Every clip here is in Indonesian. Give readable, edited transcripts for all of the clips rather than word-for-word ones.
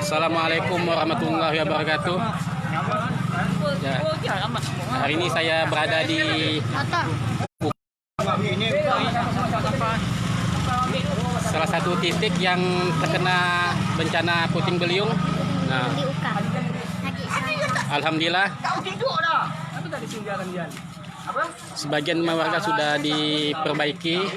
Assalamualaikum warahmatullahi wabarakatuh. Ya, hari ini saya berada di salah satu titik yang terkena bencana puting beliung. Nah, alhamdulillah sebagian warga sudah diperbaiki.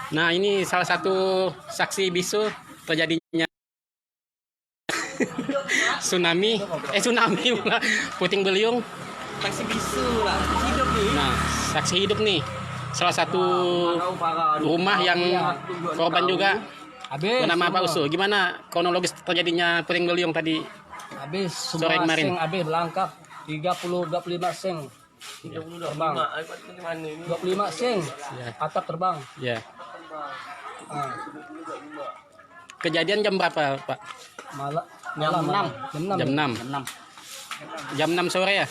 Nah, ini salah satu saksi bisu terjadinya tsunami pula, puting beliung. Saksi bisu lah, hidup nih. Nah, saksi hidup nih. Salah satu rumah yang korban juga. Bernama Pak Usu. Gimana kronologis terjadinya puting beliung tadi? Habis Sore semua kemarin. seng habis melangkap 25 seng. Terbang. 25 seng. Ya. Atap terbang. Ya. Ah, Kejadian jam berapa, Pak? malam 6. Jam 6. Jam 6 sore ya?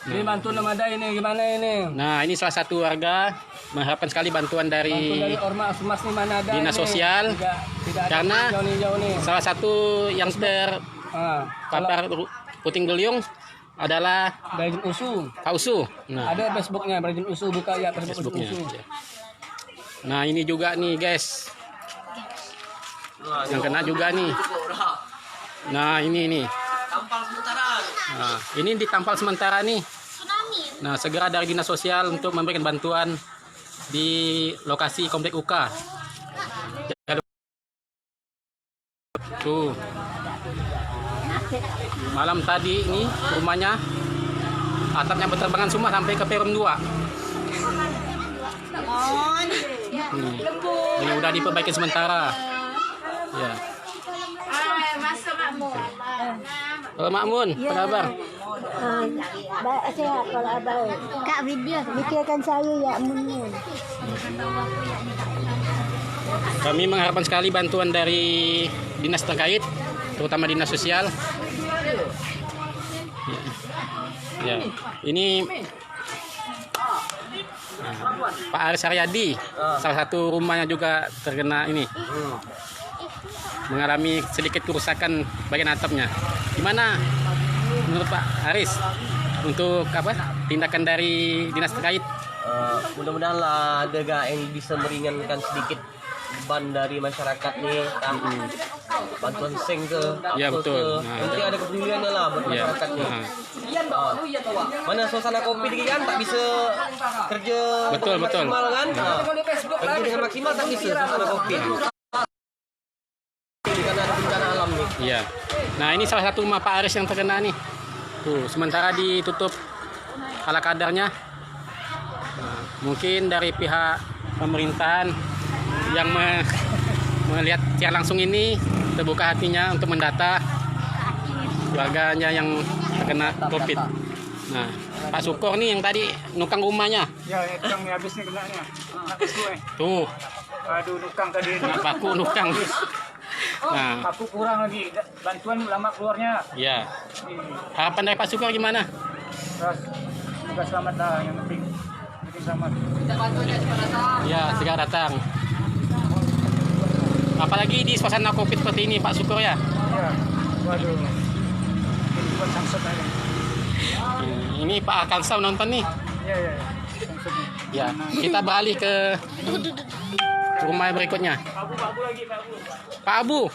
Ini bantu ada ini gimana ini? Nah, ini salah satu warga mengharapkan sekali bantuan Bantu dari dari ormas nih mana ada Dinas ini? Sosial. Tidak ada Karena hijau nih. salah satu yang terpapar puting beliung adalah Brigjen Usu. Pak Usu. Nah, Ada Facebooknya Brigjen Usu, buka ya Facebooknya. Usu. Ya. Nah, ini juga nih, guys. Yang kena juga nih. Nah, ini nih. Tampal sementara. Nah, ini ditampal sementara nih. Nah, segera dari Dinas Sosial untuk memberikan bantuan di lokasi Komplek UK. Tuh. Malam tadi ini rumahnya atapnya berterbangan semua sampai ke peron 2. Ini udah diperbaiki sementara. Ya. Halo Makmun, apa kabar? Sehat kalau abang. Kak video mikirkan saya ya Mun. Kami mengharapkan sekali bantuan dari dinas terkait, terutama Dinas Sosial. Ya. Ini Pak Aris Haryadi, salah satu rumahnya juga terkena ini. Mengalami sedikit kerusakan bagian atapnya. Gimana menurut Pak Aris untuk tindakan dari dinas terkait? Mudah-mudahan lah ada yang bisa meringankan sedikit beban dari masyarakat nih. Bantuan seng ke, Ya, apa betul. ke. Nah, Nanti ada kepeduliannya lah buat Ya. masyarakat nih. Nah, Mana suasana kopi lagi kan tak bisa kerja Betul, dengan betul. maksimal kan? Kerja dengan maksimal tak bisa suasana kopi. Karena ada bencana alam nih. iya. Nah, ini salah satu rumah Pak Aris yang terkena nih. Tuh, sementara ditutup ala kadarnya. Nah, mungkin dari pihak pemerintahan yang melihat secara langsung ini terbuka hatinya untuk mendata warganya yang terkena COVID. Nah, Pak Sukor nih yang tadi nukang rumahnya. Ya, yang habis nih kenanya. Habis gue. Tuh, Aduh, nukang tadi. paku nukang. Nah, Aku kurang lagi. Bantuan lama keluarnya. ya. Harapan dari Pak Sukor gimana? Terus juga selamat lah yang penting. Penting selamat. Ya, segera datang. Apalagi di suasana COVID seperti ini, Pak Sukor ya. Ya. Waduh. Ini buat samsut aja. Ini Pak Alkansa nonton nih. Ya, ya. Samsutnya. Ya, kita beralih ke rumah berikutnya. Pak Abu.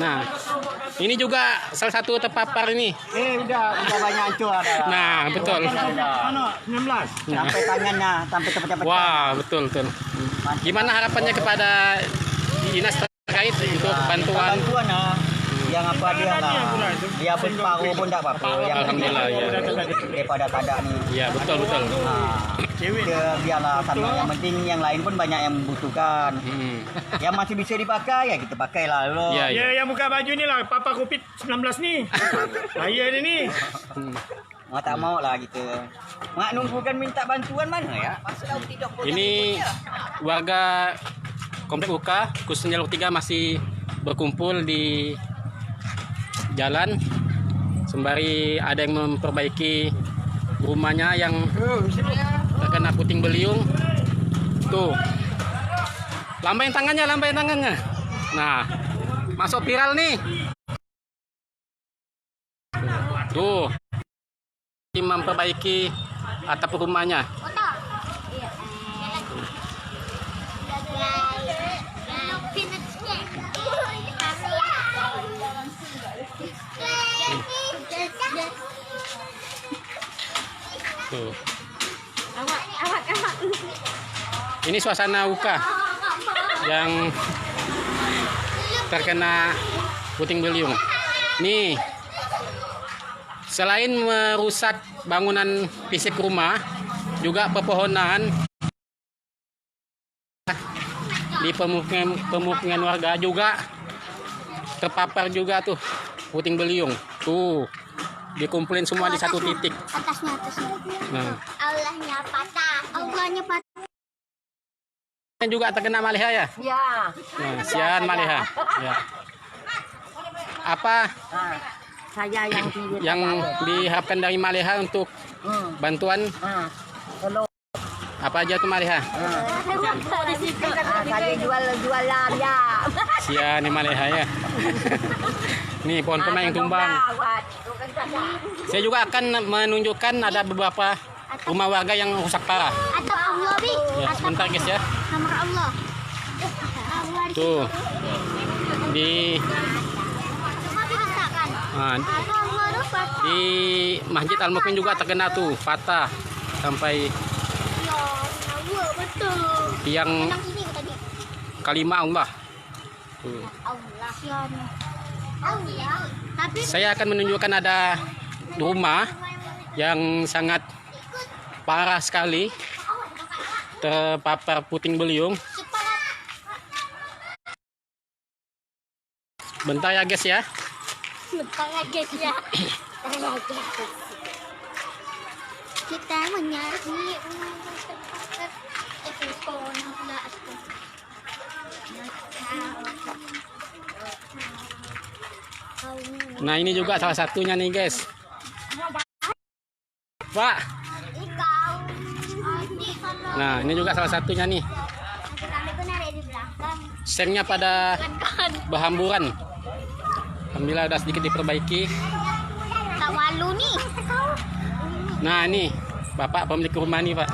Nah, ini juga salah satu terpapar ini. Udah banyak hancur ada. Nah, betul. Mana? 19. Nah, Sampai tangannya, sampai cepet-cepet. wah, betul. Gimana harapannya kepada dinas terkait untuk bantuan? Bantuan lah. Yang apa dia lah. Dia pun paruh pun tak apa-apa. Yang Alhamdulillah, ya. daripada tak ada nih. Ya, betul. Dia biarlah sama. Yang penting yang lain pun banyak yang membutuhkan. Yang masih bisa dipakai ya kita pakai lah. Ya, ya. Ya, yang buka baju ni lah. Papa COVID-19 nih. Saya ni. Mak tak mau lah gitu. Mak nunggukan minta bantuan mana ya? Ini warga Komplek UK khususnya Jalur 3 masih berkumpul di jalan sembari ada yang memperbaiki rumahnya yang terkena puting beliung. Tuh, lambain tangannya. Nah, masuk viral nih. Tuh, memperbaiki atap rumahnya. Tuh. Ini suasana UKA yang terkena puting beliung. Nih, selain merusak bangunan fisik rumah, juga pepohonan di pemukiman warga juga terpapar juga tuh puting beliung. Tuh, dikumpulin semua di satu titik. Atasnya. Nah, Allahnya patah. juga terkena Maleha ya? Ya. Nah, sian Maleha. Ya. Apa Saya yang diharapkan dari Maleha untuk bantuan? Apa aja tuh Maleha? Saya jualan ya. Sian nih Maleha ya. Nih pohon pemain yang tumbang. Saya juga akan menunjukkan ada beberapa rumah warga yang rusak parah. Atau Allah, Bi. Ya, sebentar guys ya. Sama Allah. Tuh. Di nah, di Masjid Al-Mukmin juga terkena tuh, patah sampai tiang kalimat Allah. Tuh. Saya akan menunjukkan ada rumah yang sangat parah sekali terpapar puting beliung. Bentar ya guys ya. Kita menyari Nah ini juga salah satunya nih guys. Pak. Nah ini juga salah satunya nih. Sengnya pada berhamburan. Alhamdulillah udah sedikit diperbaiki. Tawalu nih. Nah ini bapak pemilik rumah nih pak.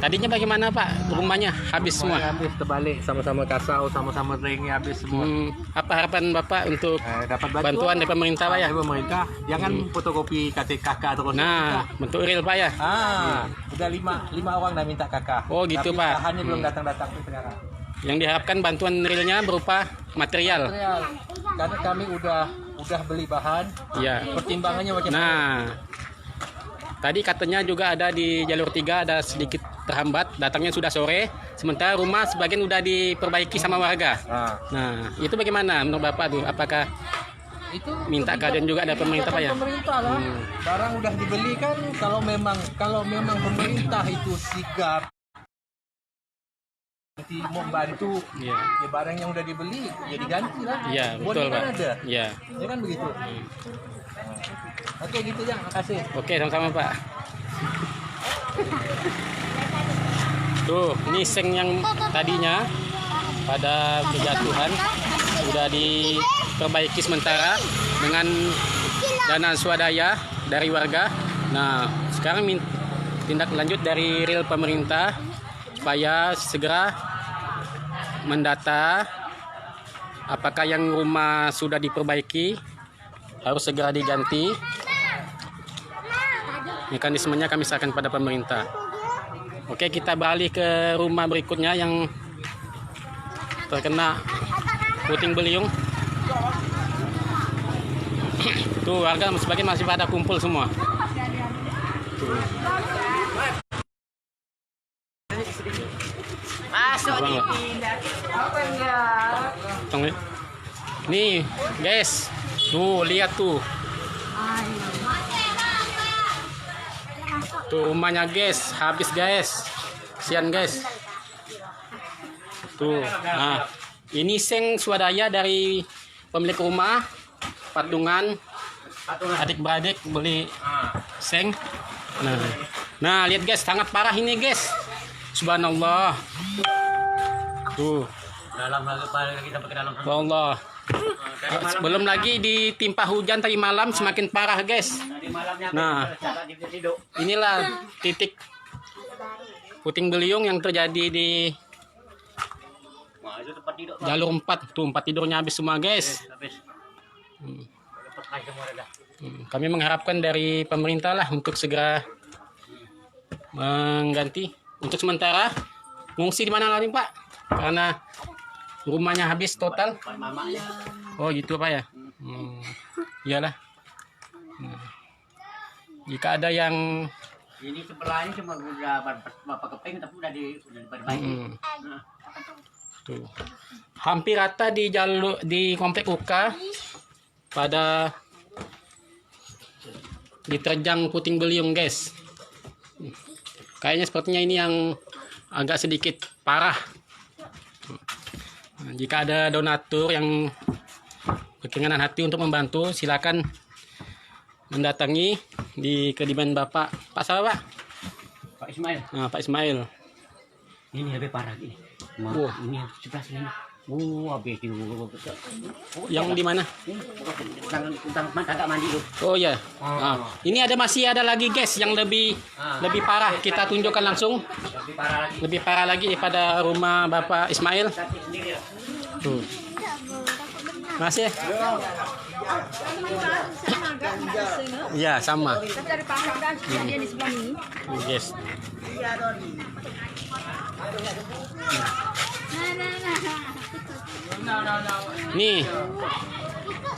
Tadinya bagaimana pak rumahnya habis semua? Habis terbalik, sama-sama kasau, sama-sama ringnya habis semua. Apa harapan bapak untuk Dapat bantuan dari pemerintah pak ya? Dari pemerintah, jangan fotokopi KTK terus. Nah bentuk real pak ya? Udah lima orang dah minta kakak. Oh gitu tapi pak. Tahannya belum datang sekarang. Yang diharapkan bantuan realnya berupa material. Karena kami udah beli bahan. Iya. Pertimbangannya macam Nah, tadi katanya juga ada di jalur 3 ada sedikit terhambat, datangnya sudah sore, sementara rumah sebagian udah diperbaiki sama warga. Nah, itu bagaimana menurut Bapak tuh? Apakah itu minta keadaan juga ada pemerintah Pak ya? Pemerintah lah. Barang udah dibeli kan, kalau memang pemerintah itu sigap nanti mau bantu, Iya. ya barang yang udah dibeli ya diganti lah. Iya, betul Bonding Pak. kan ada. Iya. Ya kan begitu. Oke gitu ya, makasih. Oke, sama-sama Pak. Tuh, ini seng yang tadinya pada kejatuhan sudah diperbaiki sementara dengan dana swadaya dari warga. Nah, sekarang tindak lanjut dari real pemerintah supaya segera mendata apakah yang rumah sudah diperbaiki harus segera diganti. Mekanismenya kami serahkan pada pemerintah. Oke, kita beralih ke rumah berikutnya yang terkena puting beliung. Tuh warga sebagian masih pada kumpul semua. Tuh. Masuk Bang, nih. Nih, guys. Tuh, lihat tuh. Tuh rumahnya, guys. Habis, guys. Kasihan, guys. Tuh. Nah, ini seng swadaya dari pemilik rumah patungan adik-beradik beli seng. Nah, lihat guys, sangat parah ini guys. Subhanallah. Tuh. Dalam lagi kita pakai dalam. Allah. Belum lagi ditimpa hujan tadi malam, semakin parah guys. Nah, inilah titik puting beliung yang terjadi di jalur 4. Tuh, 4 tidurnya habis semua guys. Kami mengharapkan dari pemerintah lah untuk segera mengganti. Untuk sementara ngungsi di mana lagi Pak? Karena rumahnya habis total. Oh gitu Pak ya. Iyalah. Jika ada yang Ini sebelahnya cuma udah berapa keping tapi udah diperbaiki. tuh hampir rata di jalur di komplek UK pada diterjang puting beliung guys. Kayaknya sepertinya ini yang agak sedikit parah. Jika ada donatur yang berkenan hati untuk membantu, silakan mendatangi di kediaman Bapak. Pak siapa Pak? Pak Ismail. Nah, Pak Ismail. Ini lebih parah ini. Wah. Ini sebelah sini. Habis itu. Yang di mana? Kagak mandi tuh. Oh ya. Nah, ini masih ada lagi guys yang lebih parah. Kita tunjukkan langsung. Lebih parah lagi daripada rumah Bapak Ismail. Tuh. Masih. Ya sama. Yes. Nih,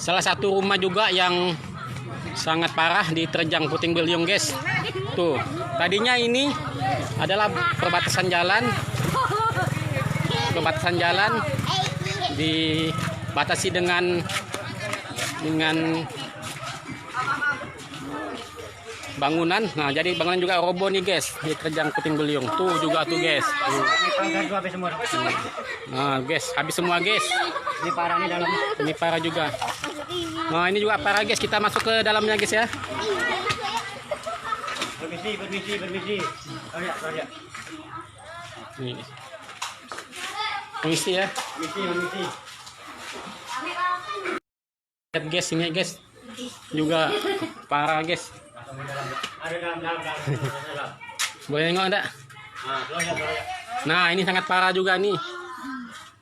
salah satu rumah juga yang sangat parah diterjang puting beliung guys. Tuh, tadinya ini adalah perbatasan jalan dibatasi dengan bangunan. Nah, jadi bangunan juga roboh nih guys, diterjang puting beliung. Tuh juga tuh guys. Nah guys, habis semua guys. Ini parah nih dalam. Ini parah juga. Nah ini juga parah guys. Kita masuk ke dalamnya guys ya. Permisi. Sorry. Nih. Permisi ya. Permisi. Lihat guys, ini guys. Juga parah guys. Ada dalam. Boleh nengok enggak? Nah, ini sangat parah juga nih.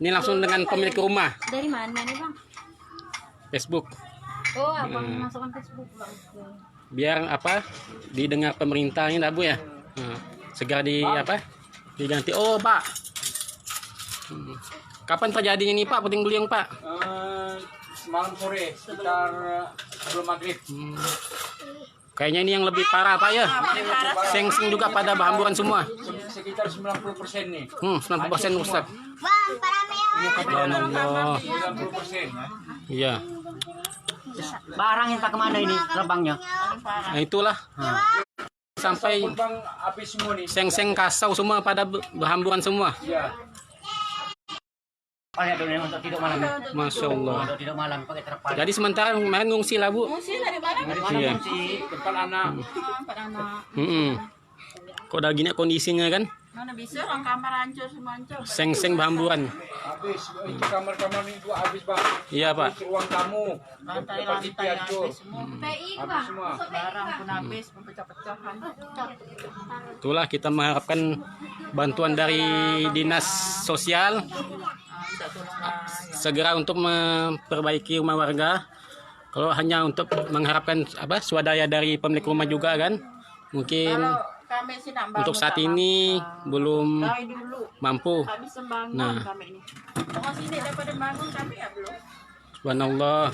Ini langsung dengan pemilik rumah. Dari mana nih Bang? Facebook. Oh, Abang masukkan Facebook Bang. Biar didengar pemerintah ini Bu ya. Nah, segera diganti. Oh Pak. Kapan terjadinya nih Pak puting beliung Pak? Malam sore sekitar sebelum maghrib. Kayaknya ini yang lebih parah Pak ya. Seng-seng juga pada berhamburan semua. Sekitar 90% nih. 90% rusak. Bang, parame Allah. 90%. Iya. Barang entah kemana ini terbangnya. Nah itulah. Sampai Bang habis semua nih. seng-seng kasau semua pada berhamburan semua. Iya. Pakai dulu untuk tidur malam. Masya Allah. Untuk tidur malam pakai terpal. Jadi sementara kemarin ngungsi lah Bu. Ngungsi dari mana? Iya. Depan anak. Empat anak. Kok udah gini kondisinya kan? Mana bisa orang kamar hancur semua hancur. Seng-seng berhamburan. Habis itu kamar-kamar itu habis Bang. Iya Pak. Habis ruang tamu. Lantai habis semua. Habis semua. Barang pun habis, pecah-pecahan. Itulah kita mengharapkan bantuan dari dinas sosial segera untuk memperbaiki rumah warga. Kalau hanya untuk mengharapkan swadaya dari pemilik rumah juga kan, mungkin Kami sih nak bangun untuk saat tak ini belum dari dulu mampu. habis sembangun Nah. kami ini. Pokok sini daripada bangun kami ya belum. Subhanallah.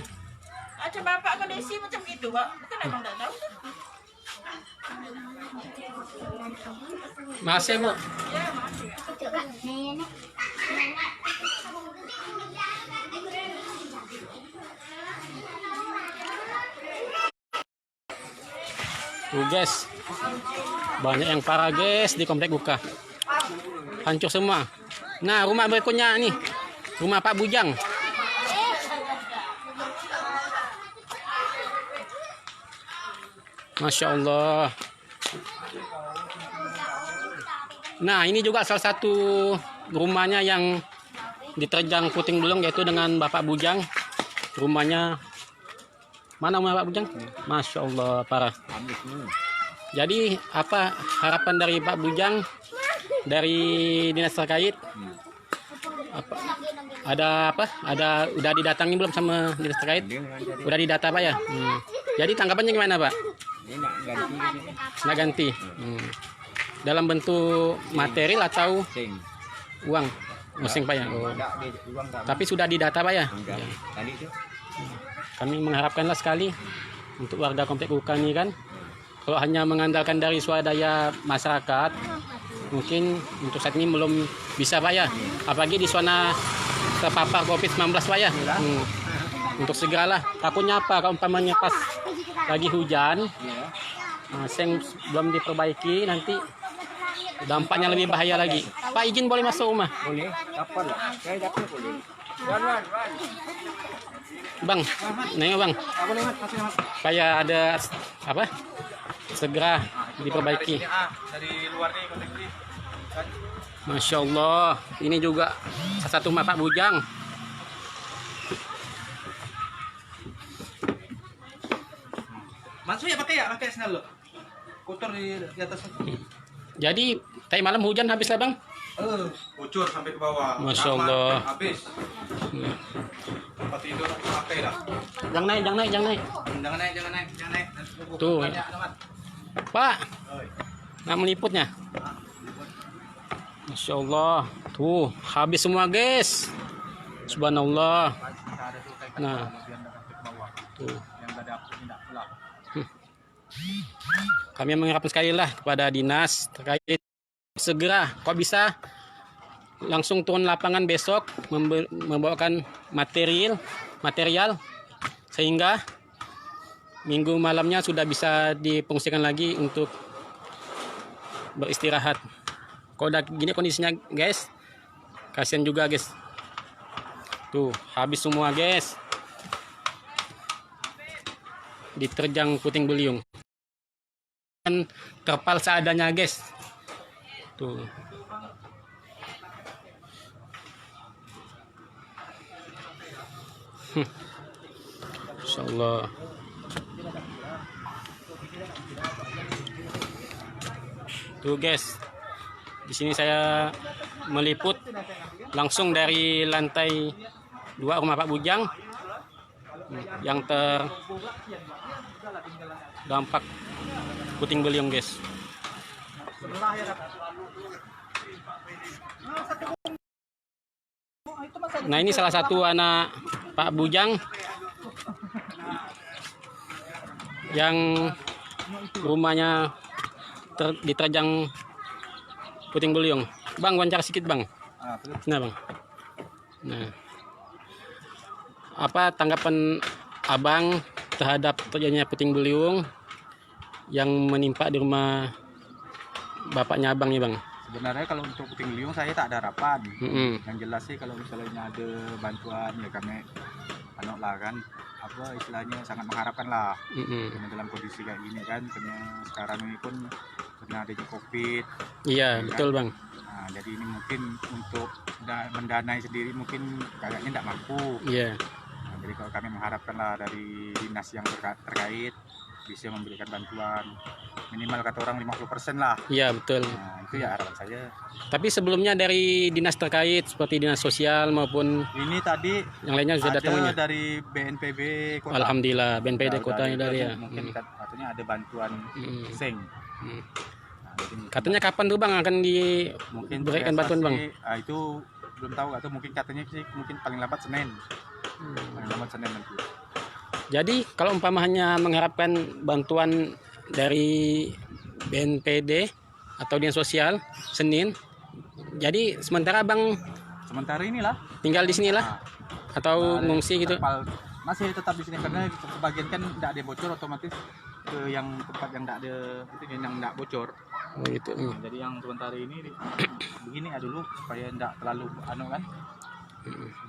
Macam bapak kondisi macam gitu, Pak. Bukan abang tak tahu. Masih Bu. Tuh guys, banyak yang parah guys di komplek buka, hancur semua. Nah rumah berikutnya nih, rumah Pak Bujang. Masya Allah. Nah, ini juga salah satu rumahnya yang diterjang puting beliung, yaitu dengan Bapak Bujang. Rumahnya mana rumah Bapak Bujang? Masya Allah, parah. Jadi apa harapan dari Pak Bujang, dari dinas terkait? Ada udah didatangi belum sama dinas terkait? Udah didata Pak ya? Jadi tanggapannya gimana Pak? Nak ganti. Dalam bentuk material atau uang? Masing Pak ya? Oh. Tapi sudah didata Pak ya? Kami mengharapkanlah sekali untuk warga komplek UK ini kan, kalau hanya mengandalkan dari swadaya masyarakat, mungkin untuk saat ini belum bisa Pak ya. Apalagi di zona terpapar COVID-19 Pak ya. Untuk segeralah, takutnya apa kalau umpamanya pas lagi hujan, seng belum diperbaiki, nanti dampaknya lebih bahaya lagi. Pak, izin boleh masuk rumah? Boleh, kapan lah? Saya dapat boleh. Bang, nengok Bang. Supaya ada apa? Segera diperbaiki. Masya Allah, ini juga salah satu rumah Pak Bujang. Masuk ya pakai sendal lo. Kotor di atas. Jadi tadi malam hujan habis lah Bang? Bocor sampai ke bawah. Masya Allah. Habis. Tempat tidur pakai dah. Jangan naik. Jangan naik. Tuh. Pak, nak meliputnya. Masya Allah. Tuh, habis semua guys. Subhanallah. Nah. Tuh. Kami mengharapkan sekali lah kepada dinas terkait segera, kok bisa langsung turun lapangan besok membawakan material sehingga minggu malamnya sudah bisa difungsikan lagi untuk beristirahat. Kalau udah gini kondisinya guys, kasihan juga guys. Tuh, habis semua guys. Diterjang puting beliung. Terpal seadanya guys. Tuh. Insya Allah. Tuh guys, di sini saya meliput langsung dari lantai 2 rumah Pak Bujang yang terdampak puting beliung guys. Nah, ini salah satu anak Pak Bujang yang rumahnya diterjang puting beliung. Bang, wawancara sedikit Bang. Nah Bang. Nah, apa tanggapan Abang terhadap terjadinya puting beliung yang menimpa di rumah bapaknya Abang nih Bang? Sebenarnya kalau untuk puting beliung saya tak ada harapan. Yang jelas sih kalau misalnya ada bantuan ya kami lah kan, apa istilahnya sangat mengharapkan lah. Dalam kondisi kayak gini kan, karena sekarang ini pun karena adanya COVID. Iya, kan? Betul Bang. Nah, jadi ini mungkin untuk mendanai sendiri mungkin kayaknya tidak mampu. Iya. Nah, jadi kalau kami mengharapkan lah dari dinas yang terkait bisa memberikan bantuan minimal kata orang 50% lah. Iya, betul. Nah, itu ya harapan saya. Tapi sebelumnya dari dinas terkait seperti dinas sosial maupun Ini tadi yang lainnya sudah datang ya? dari BNPB Kota. Alhamdulillah, BNPB Kotanya dari ya. Mungkin katanya ada bantuan seng. Nah, jadi Katanya kapan tuh Bang akan diberikan biasa bantuan Bang? sih, itu belum tahu atau mungkin katanya sih mungkin paling lambat Senin. Paling lambat Senin nanti. Jadi kalau umpama hanya mengharapkan bantuan dari BNPD atau dinas sosial Senin, jadi sementara Bang Sementara inilah tinggal di sinilah atau ngungsi gitu? masih tetap di sini karena sebagian kan tidak ada bocor, otomatis ke yang tempat yang tidak ada itu yang tidak bocor. Oh gitu. Nah, jadi yang sementara ini begini ya dulu supaya tidak terlalu kan,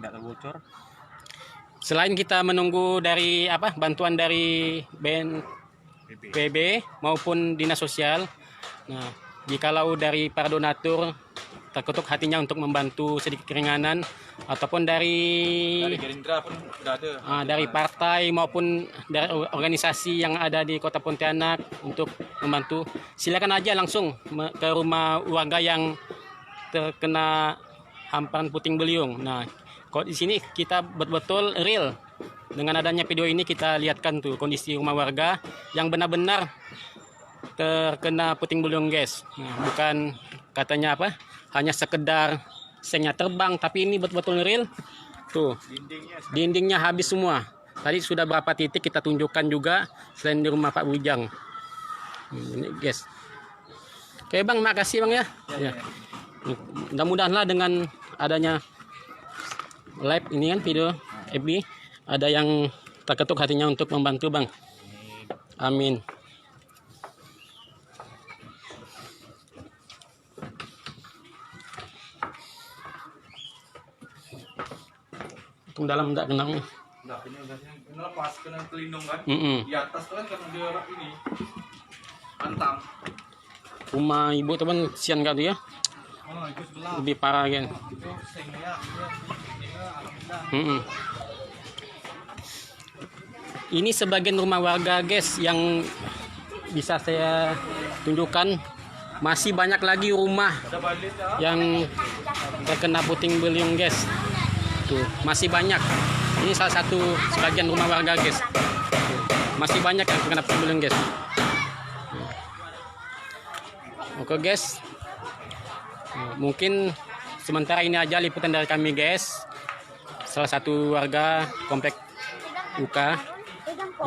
tidak terlalu bocor. Selain kita menunggu dari bantuan dari PB maupun dinas sosial. Nah, jikalau dari para donatur terketuk hatinya untuk membantu sedikit keringanan, ataupun dari Gerindra pun udah ada. dari partai maupun dari organisasi yang ada di Kota Pontianak untuk membantu, silakan aja langsung ke rumah warga yang terkena hamparan puting beliung. Nah, kalau di sini kita betul-betul real. Dengan adanya video ini kita lihatkan tuh kondisi rumah warga yang benar-benar terkena puting beliung, guys. Nah, bukan katanya apa, hanya sekedar sengnya terbang, tapi ini betul-betul real. Tuh, dindingnya habis semua. Tadi sudah berapa titik kita tunjukkan juga selain di rumah Pak Bujang. Ini, guys. Oke Bang, makasih Bang ya. Ya. Mudah-mudahan dengan adanya live ini kan video FB, ada yang terketuk hatinya untuk membantu Bang. Amin. Itu dalam enggak kenal. Nah, ini udah lepas kena pelindung kan. Mm-mm. Di atas tuh kan karena dia ini pantang. Rumah ibu teman sian kali ya. Oh, itu sebelah. Lebih parah kan. Itu sengnya alhamdulillah. Mm-mm. Ini sebagian rumah warga guys yang bisa saya tunjukkan. Masih banyak lagi rumah yang terkena puting beliung guys. Tuh, masih banyak. Ini salah satu sebagian rumah warga guys. Tuh, masih banyak yang terkena puting beliung guys. Oke guys. Mungkin sementara ini aja liputan dari kami guys. Salah satu warga komplek UK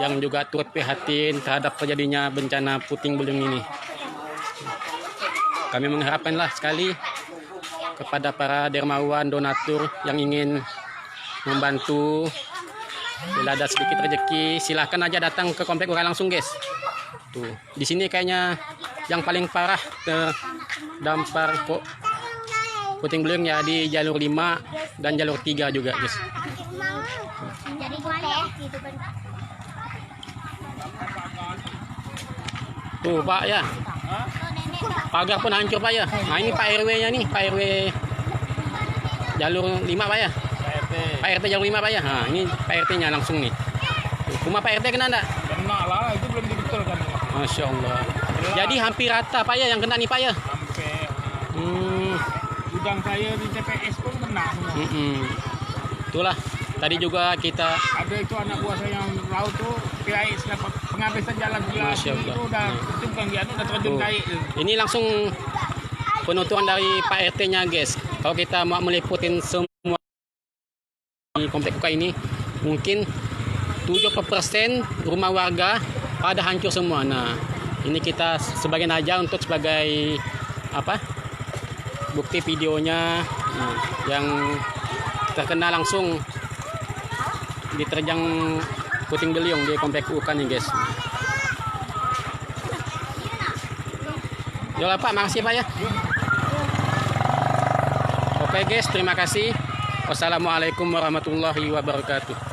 yang juga turut prihatin terhadap terjadinya bencana puting beliung ini. Kami mengharapkanlah sekali kepada para dermawan donatur yang ingin membantu, bila ada sedikit rezeki silahkan aja datang ke komplek UK langsung guys. Tuh, di sini kayaknya yang paling parah terdampar kok puting beliung ya di jalur 5 dan jalur 3 juga guys. Jadi teh gitu kan. Tuh Pak ya, pagar pun hancur Pak ya. Nah ini Pak RW nya nih, Pak RW jalur 5 Pak ya. Pak RT jalur 5 Pak ya. Nah ini Pak RT nya langsung nih. Tuh, rumah Pak RT kena enggak? Kena lah, itu belum dibetulkan. Masya Allah. Jadi hampir rata Pak ya yang kena nih Pak ya. Sampai Hmm, gudang saya di TPS pun kena semua. Itulah. Tadi juga kita Ada itu anak buah saya yang laut tuh PAI dapat penghabisan jalan sebelah Masya sini Allah. itu udah itu bukan dia udah terjun Tuh. kayak. Ini langsung penuturan dari Pak RT-nya guys. Kalau kita mau meliputin semua di komplek UK ini, mungkin 70% rumah warga pada hancur semua. Nah, ini kita sebagian aja untuk sebagai apa? Bukti videonya yang terkena langsung diterjang puting beliung di komplek UK nih guys. Yolah Pak, makasih Pak ya. Oke guys, terima kasih. Wassalamualaikum warahmatullahi wabarakatuh.